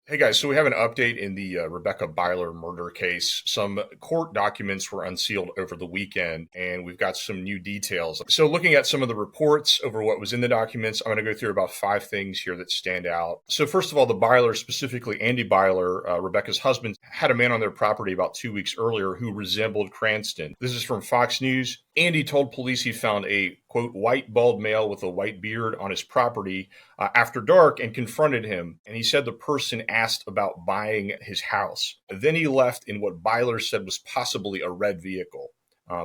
Hey guys, so we have an update in the Rebekah Byler murder case. Some court documents were unsealed over the weekend, and we've got some new details. So, looking at some of the reports over what was in the documents, I'm going to go through about 5 things here that stand out. So, first of all, the Byler, specifically Andy Byler, Rebekah's husband, had a man on their property about 2 weeks earlier who resembled Cranston. This is from Fox News. Andy told police he found a, quote, white bald male with a white beard on his property after dark and confronted him. And he said the person asked about buying his house. Then he left in what Byler said was possibly a red vehicle.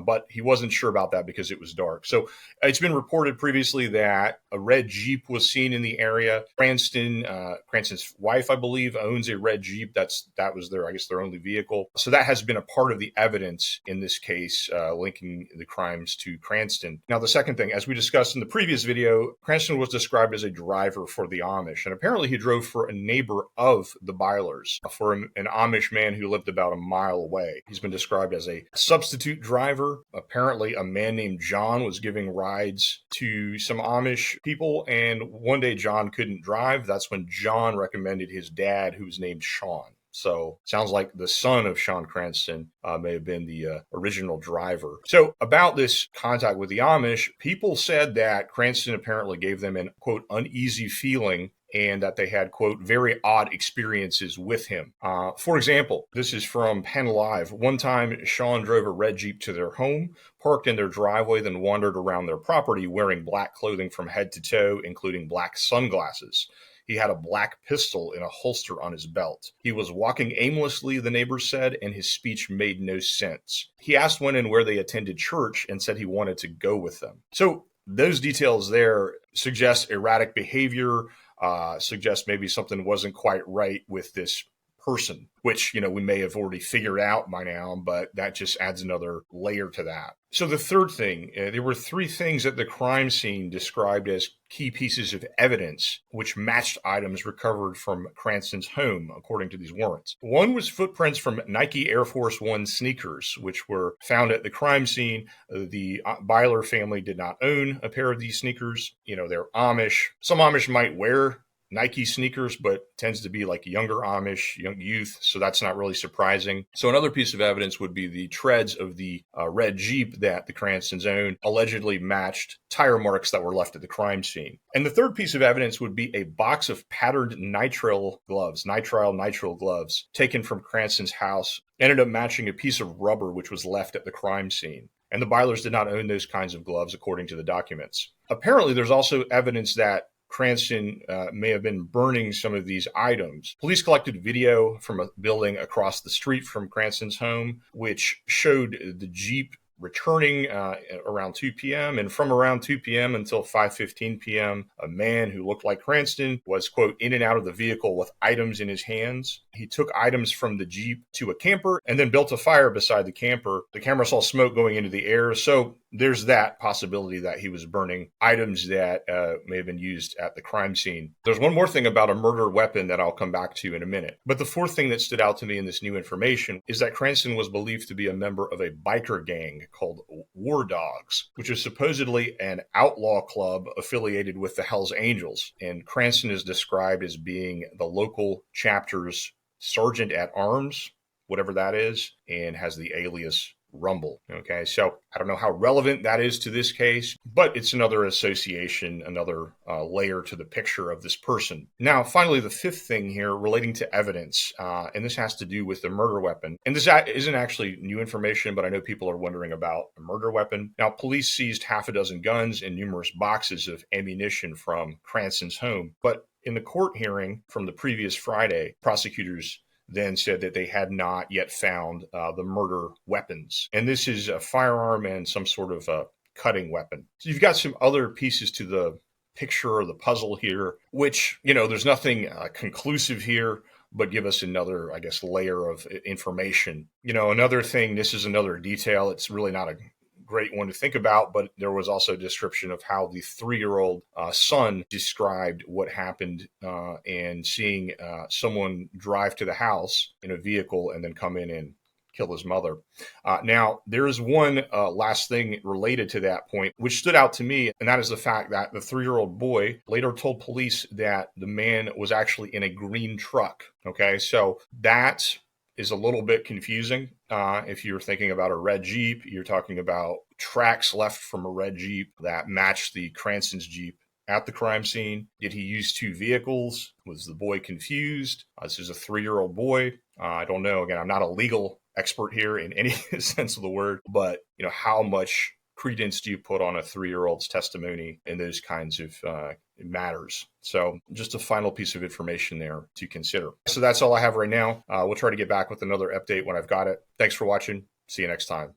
But he wasn't sure about that because it was dark. So it's been reported previously that a red Jeep was seen in the area. Cranston's wife, I believe, owns a red Jeep. That was their only vehicle. So that has been a part of the evidence in this case, linking the crimes to Cranston. Now, the second thing, as we discussed in the previous video, Cranston was described as a driver for the Amish. And apparently he drove for a neighbor of the Bylers, for an Amish man who lived about a mile away. He's been described as a substitute driver. Apparently, a man named John was giving rides to some Amish people, and one day John couldn't drive. That's when John recommended his dad, who was named Shawn. So sounds like the son of Sean Cranston may have been the original driver. So about this contact with the Amish, people said that Cranston apparently gave them an, quote, uneasy feeling and that they had, quote, very odd experiences with him. For example, this is from Penn Live. One time, Shawn drove a red Jeep to their home, parked in their driveway, then wandered around their property wearing black clothing from head to toe, including black sunglasses. He had a black pistol in a holster on his belt. He was walking aimlessly, the neighbors said, and his speech made no sense. He asked when and where they attended church and said he wanted to go with them. So those details there suggest erratic behavior, suggest maybe something wasn't quite right with this person, which, we may have already figured out by now, but that just adds another layer to that. So the third thing, there were 3 things at the crime scene described as key pieces of evidence, which matched items recovered from Cranston's home, according to these warrants. One was footprints from Nike Air Force One sneakers, which were found at the crime scene. The Byler family did not own a pair of these sneakers. They're Amish. Some Amish might wear Nike sneakers, but tends to be like younger Amish, young youth, so that's not really surprising. So another piece of evidence would be the treads of the red Jeep that the Cranstons owned allegedly matched tire marks that were left at the crime scene. And the third piece of evidence would be a box of patterned nitrile gloves taken from Cranston's house, ended up matching a piece of rubber which was left at the crime scene. And the Bylers did not own those kinds of gloves, according to the documents. Apparently, there's also evidence that Cranston may have been burning some of these items. Police collected video from a building across the street from Cranston's home, which showed the Jeep returning around 2 p.m. And from around 2 p.m. until 5:15 p.m., a man who looked like Cranston was, quote, in and out of the vehicle with items in his hands. He took items from the Jeep to a camper and then built a fire beside the camper. The camera saw smoke going into the air. So there's that possibility that he was burning items that may have been used at the crime scene. There's one more thing about a murder weapon that I'll come back to in a minute. But the fourth thing that stood out to me in this new information is that Cranston was believed to be a member of a biker gang called War Dogs, which is supposedly an outlaw club affiliated with the Hells Angels. And Cranston is described as being the local chapter's sergeant at arms, whatever that is, and has the alias Rumble. Okay, so I don't know how relevant that is to this case, but it's another association, another layer to the picture of this person. Now, finally, the fifth thing here relating to evidence, and this has to do with the murder weapon. And this isn't actually new information, but I know people are wondering about a murder weapon. Now, police seized 6 guns and numerous boxes of ammunition from Cranston's home, but in the court hearing from the previous Friday, prosecutors then said that they had not yet found the murder weapons. And this is a firearm and some sort of a cutting weapon. So you've got some other pieces to the picture or the puzzle here, which, there's nothing conclusive here, but give us another, layer of information. Another thing, this is another detail. It's really not a great one to think about, but there was also a description of how the 3-year-old son described what happened and seeing someone drive to the house in a vehicle and then come in and kill his mother. Now, there is one last thing related to that point, which stood out to me, and that is the fact that the 3-year-old boy later told police that the man was actually in a green truck. Okay, so that is a little bit confusing. If you're thinking about a red Jeep, you're talking about tracks left from a red Jeep that matched the Cranston's Jeep at the crime scene. Did he use two vehicles? Was the boy confused? This is a 3-year-old boy. I don't know. Again, I'm not a legal expert here in any sense of the word, but how much credence do you put on a 3-year-old's testimony in those kinds of matters? So just a final piece of information there to consider. So that's all I have right now. We'll try to get back with another update when I've got it. Thanks for watching. See you next time.